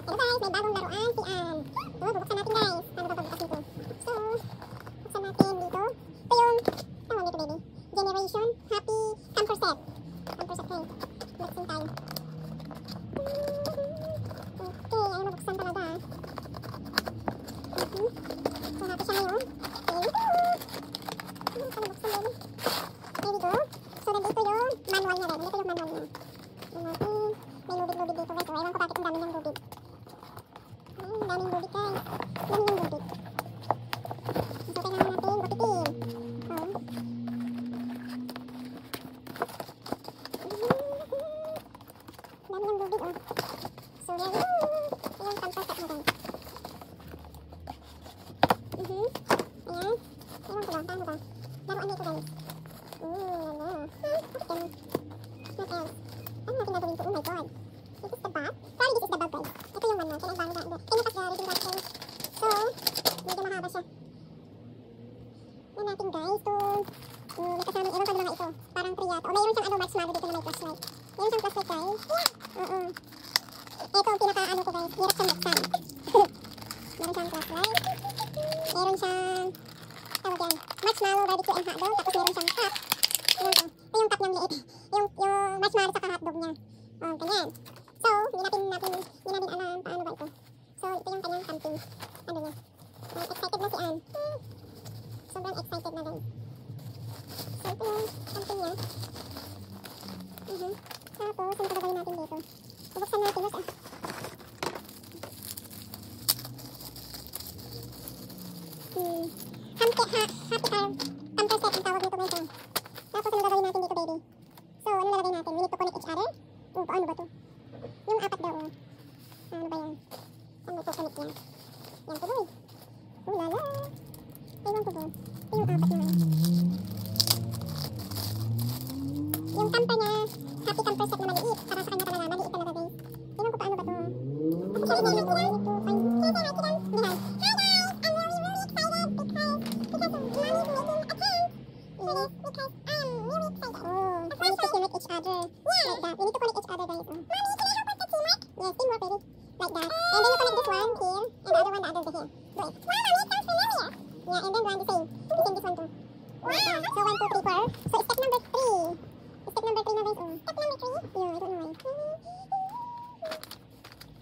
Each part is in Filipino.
Hello guys, may bagong laruan si Ann. Ito, bubuksan natin guys. Paano ba pagbukas dito? So, buksan natin dito. Ito yung, tawag nito baby. Generation Happy Camper Set. Camper Set kayo. Buksan tayo. Okay, ayaw mabuksan talaga ah. So, happy siya ngayon. Okay, paano buksan baby? There we go. So, nandito yung manual niya rin. Nandito yung manual niya. May lubid-lubid dito guys. Ewan ko bakit ang dami ng lubid. Ang daming lubid guys. Dami ng lubid. So, kailangan natin gutitin. Dami ng lubid oh. So, yan yung camper set mo guys. Ayan. Ewan ko ba? Paano ba? Laruan dito guys. What else? Ano natin gagawin ito? Oh my god. This is the bag. Sorry, this is the bag guys. Ito yung one na. Kailangan bago na. Kailangan kasi reading box guys. So, medyo mahaba siya. Yan natin guys. So, may kasama. Ewan ko ano mga ito. Parang tree yata. O mayroon siyang ano, marshmallow dito na may flashlight. Mayroon siyang flashlight guys. Oo. Ito ang pinaka ano ko guys. Hirap siyang buksan. Meron siyang flashlight. Meron siyang tawag yan. Marshmallow, barbecue and hotdog. Tapos meron siyang cup. Ayan ko. Ito yung cup niyang liit. Yung marshmallow sa hotdog niya. Ganyan. So, hindi natin alam paano ba ito. So, ito yung kanyang camping. Ano niya. Excited na si Ann. Sobrang excited na guys. So, ito yung camping niya. Tapos, ano pa gagawin natin dito? Bubuksan natin. Happy camper set ang tawag nito guys. Tapos, ano gagawin natin dito baby? So, ano lalagay natin? We need to connect each other. Ano ba to? Yung apat daw. Ano ba yan? Saan may po-connect yan? Yan tuloy. Lala. Ewan ko ba? Ito yung apat na. Yung camper niya, happy camper set na maliit. Para sa kanya talaga, maliit talaga guys. Ewan ko paano ba to? Kasi siya rin naman sila. Hi guys! I'm really excited because mommy is making a tent. For this, because I'm really excited. Oh, we need to connect each other. Like that. We need to connect each other guys. Mommy, can I help with the teamwork? Yes, teamwork baby. Like that. And then you connect this one here, and the other one, here. Do it. Wow, mommy, it sounds familiar. Yeah, and then one the same. This one too. Like that. So 1, 2, 3, 4. So step number 3. Step number 3 na guys. Step number 3? Yeah, I don't know why.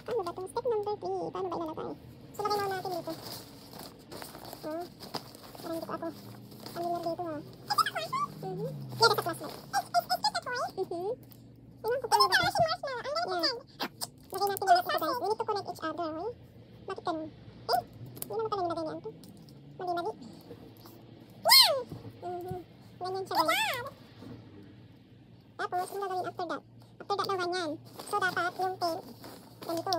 Paano ba to? Step number 3. Paano ba ilalagay? So lagay na natin dito. Parang dito ako. Familiar dito ha. Yeah, that's a flashlight. Is this a toy? Ewan ko paano ba ito? Yeah. Lagay natin lahat ito guys. We need to connect each other. Bakit ganun? Hindi naman pala nilagay niyan to. Mali-mali. Ganyan siya guys. Tapos, ano gagawin after that? After that daw ganyan. So, dapat yung tape ganito.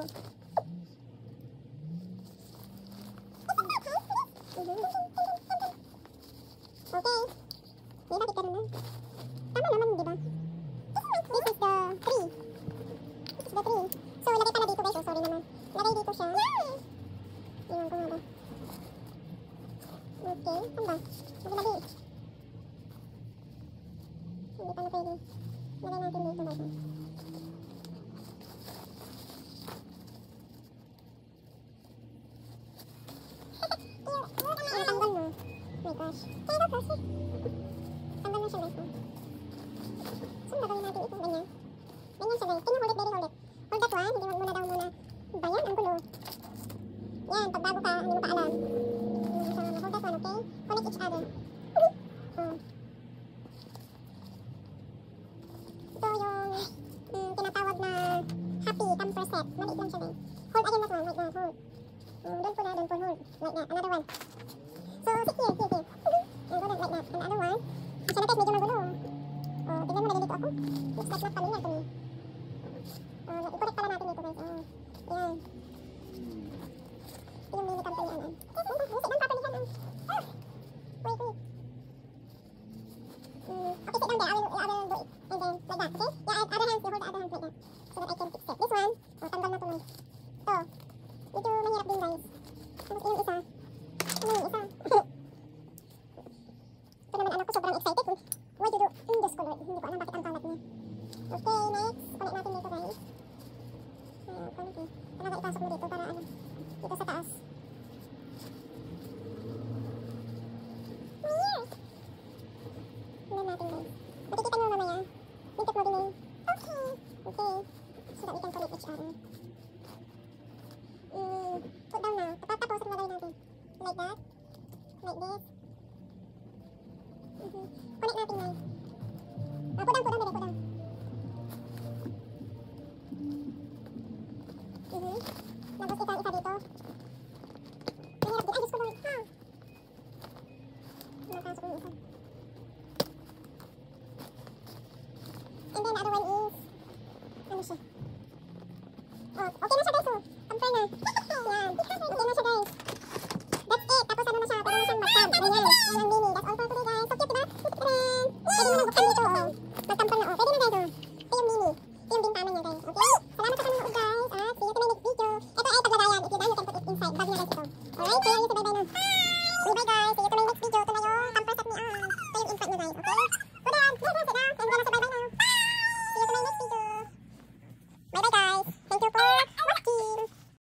Okay. Di ba, kita naman. Tama naman, di ba? This is the 3. This is the 3. So, lagay pala dito guys. Oh, sorry naman. Lagay dito siya. Iwan ko nga ba. Okay. Ano ba? Lagi-lagi. Hindi pala pwede. Lagay natin dito guys. Tanggal mo. Oh my gosh. Kaya kasi. Tanggal na siya guys. Saan gagawin natin ito? Ganyan. Ganyan siya guys. Can you hold it baby? Hold it. Hold that one. Hindi mo na daw muna. Ba yan? Ang gulo. Yan. Pag bago ka, hindi mo pa alam. Hold that one, okay? Connect each other. Ito yung tinatawag na happy camper set. Maliit lang siya guys. Hold again that one. Like that. Hold. Don't pull, hold. Like that. Another one. So, sit here. And go like that. And the other one. Siya na guys, medyo magulo. Tignan mo, nalilito ako. Looks like not familiar to me. I-correct pala natin ito guys. Ayan. Ito yung mini camper niya. Sit down properly yan. Wait. Okay, sit down there. I will do it. And then, like that. Okay? Yeah, other hands. You hold the other hands like that. So that I can fix it. This one. Tanggal na to guys. Ito. Medyo mahirap din guys. Tapos yung isa. Ano yung isa? Ito naman anak ko sobrang excited. Why do you do? Diyos ko Lord. Hindi ko alam bakit ang kalat niya. Okay, next. Connect natin dito guys. Connect ipapasok mo dito para ano, dito sa taas. Weird! Tingnan natin guys. Makikita mo mamaya. Pintot mo din eh. Okay. Okay. So that we can connect each other. Put down now. Tapos ang gagawin natin. Like that. Like this. Connect natin guys. Put down, bebe, put down. Tapos kita ang isa dito. Mahirap din. Ay, Diyos ko Lord. Ha? Napasok yung isa. And then the other one is, ano siya? Oh, okay na siya guys. Oh, compare na. Yan. Okay na siya guys. That's it. Tapos ano na siya? Pwede na siyang mag-tab. Ganyan. Yan ang mini. That's all for today guys. So cute diba? Pwede mo nang buksan dito. Oh. Mag-tampon na. Oh. Pwede na guys. Oh. Ito yung mini. Ito yung bintana niya guys. Okay? Salamat sa panonood guys. At see you to my next video. Ito ay paglagayan. If you want, you can put it inside. Bag niya guys ito. Alright? Kaya you to bye-bye na. Bye-bye guys. See you to my next video. Ito na yung pampers at ni Ito yung inside niya guys. Okay?